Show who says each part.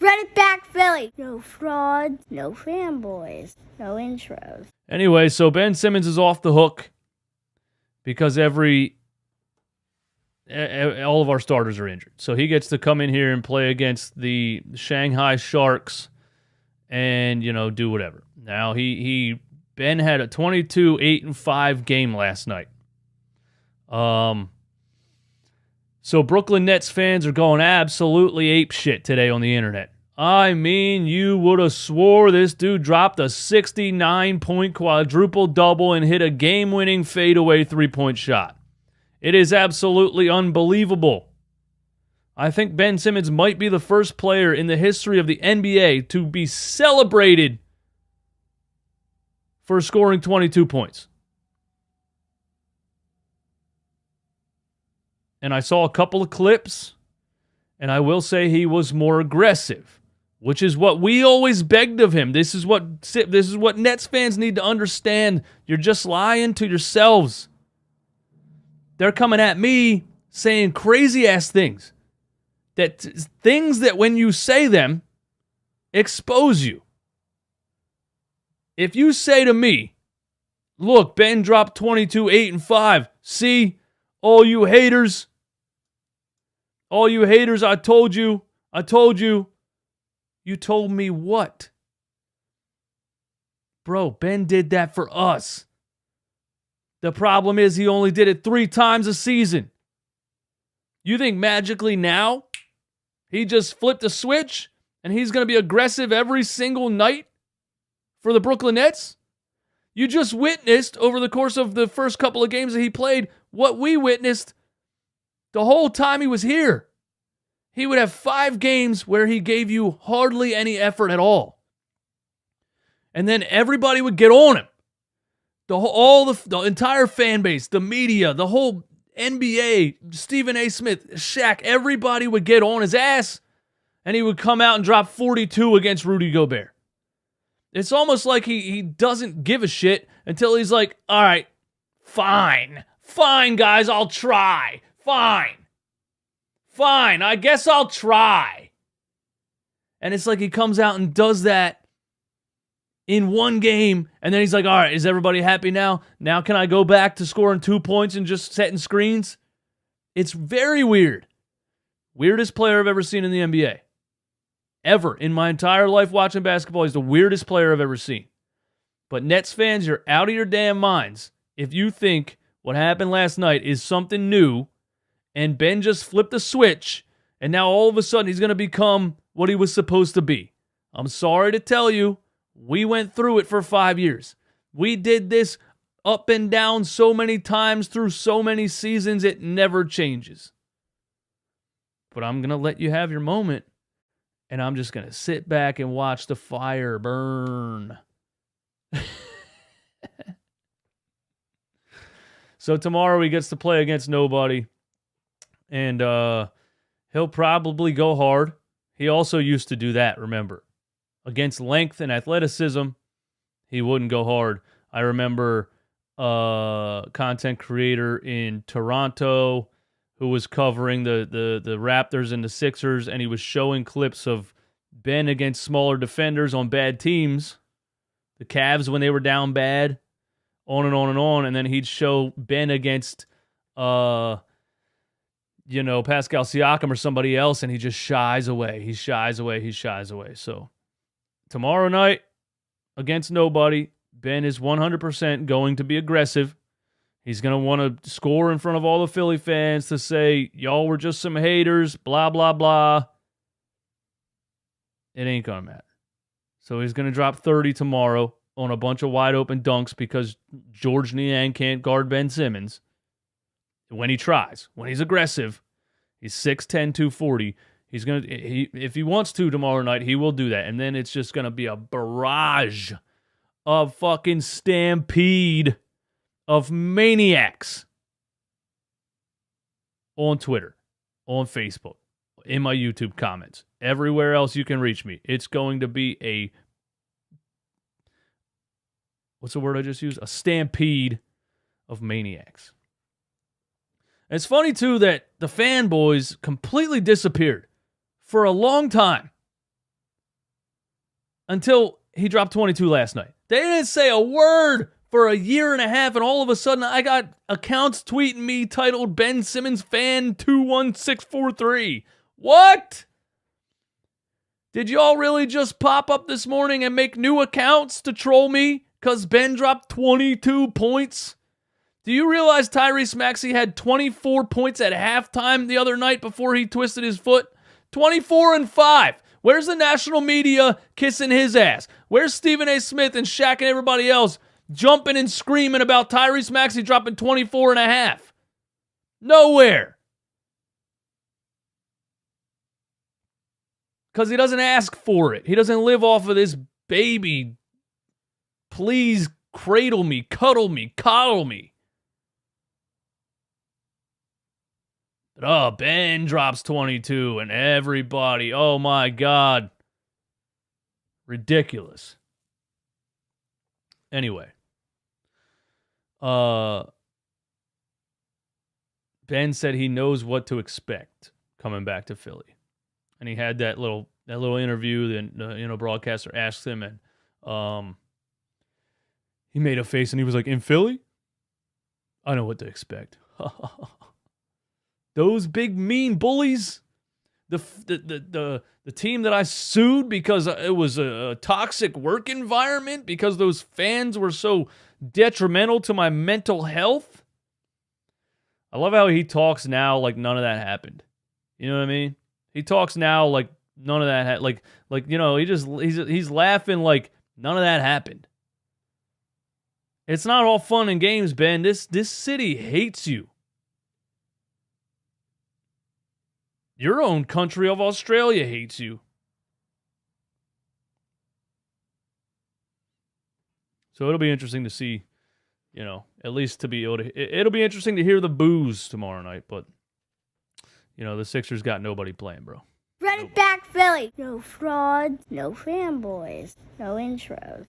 Speaker 1: Run it back, Philly. No frauds, no fanboys, no intros.
Speaker 2: Anyway, so Ben Simmons is off the hook because all of our starters are injured. So he gets to come in here and play against the Shanghai Sharks and, do whatever. Now, Ben had a 22-8-5 game last night. So Brooklyn Nets fans are going absolutely apeshit today on the internet. I mean, you would have swore this dude dropped a 69-point quadruple-double and hit a game-winning fadeaway three-point shot. It is absolutely unbelievable. I think Ben Simmons might be the first player in the history of the NBA to be celebrated for scoring 22 points. And I saw a couple of clips, and I will say he was more aggressive, which is what we always begged of him. This is what Nets fans need to understand. You're just lying to yourselves. They're coming at me saying crazy-ass things. Things that when you say them, expose you. If you say to me, look, Ben dropped 22, 8, and 5. See, all you haters, I told you. You told me what? Bro, Ben did that for us. The problem is he only did it 3 times a season. You think magically now he just flipped a switch and he's going to be aggressive every single night for the Brooklyn Nets? You just witnessed over the course of the first couple of games that he played what we witnessed the whole time he was here. He would have 5 games where he gave you hardly any effort at all. And then everybody would get on him. The entire fan base, the media, the whole NBA, Stephen A. Smith, Shaq, everybody would get on his ass, and he would come out and drop 42 against Rudy Gobert. It's almost like he doesn't give a shit until he's like, all right, fine, guys, I'll try. Fine, I guess I'll try. And it's like he comes out and does that in one game, and then he's like, all right, is everybody happy now? Now can I go back to scoring 2 points and just setting screens? It's very weird. Weirdest player I've ever seen in the NBA. Ever. In my entire life watching basketball, he's the weirdest player I've ever seen. But Nets fans, you're out of your damn minds if you think what happened last night is something new, and Ben just flipped a switch, and now all of a sudden he's going to become what he was supposed to be. I'm sorry to tell you, we went through it for 5 years. We did this up and down so many times through so many seasons, it never changes. But I'm going to let you have your moment, and I'm just going to sit back and watch the fire burn. So tomorrow he gets to play against nobody, and he'll probably go hard. He also used to do that, remember. Against length and athleticism, he wouldn't go hard. I remember a content creator in Toronto who was covering the Raptors and the Sixers, and he was showing clips of Ben against smaller defenders on bad teams, the Cavs when they were down bad, on and on and on, and then he'd show Ben against Pascal Siakam or somebody else, and he just shies away. He shies away. So tomorrow night, against nobody, Ben is 100% going to be aggressive. He's going to want to score in front of all the Philly fans to say, y'all were just some haters, blah, blah, blah. It ain't going to matter. So he's going to drop 30 tomorrow on a bunch of wide open dunks because George Niang can't guard Ben Simmons. When he tries, when he's aggressive, he's 6'10", 240. He's going to, if he wants to tomorrow night, he will do that. And then it's just going to be a barrage of fucking stampede of maniacs on Twitter, on Facebook, in my YouTube comments, everywhere else you can reach me. It's going to be what's the word I just used? A stampede of maniacs. It's funny, too, that the fanboys completely disappeared for a long time. until he dropped 22 last night. They didn't say a word for a year and a half, and all of a sudden I got accounts tweeting me titled Ben Simmons Fan 21643. What? Did y'all really just pop up this morning and make new accounts to troll me because Ben dropped 22 points? Do you realize Tyrese Maxey had 24 points at halftime the other night before he twisted his foot? 24-5. Where's the national media kissing his ass? Where's Stephen A. Smith and Shaq and everybody else jumping and screaming about Tyrese Maxey dropping 24.5? Nowhere. Because he doesn't ask for it. He doesn't live off of this baby. Please cradle me, cuddle me, coddle me. But oh, Ben drops 22 and everybody, oh my God. Ridiculous. Anyway. Ben said he knows what to expect coming back to Philly. And he had that little interview. The broadcaster asked him, and he made a face, and he was like, "In Philly, I know what to expect." Those big mean bullies, the team that I sued because it was a toxic work environment, because those fans were so detrimental to my mental health. I love how he talks now like none of that happened. You know what I mean? He talks now like none of that he's laughing like none of that happened. It's not all fun and games, Ben. This city hates you. Your own country of Australia hates you. So it'll be interesting to see, at least to be able to. It'll be interesting to hear the boos tomorrow night, but. The Sixers got nobody playing, bro.
Speaker 1: Run it back, Philly. No frauds, no fanboys, no intros.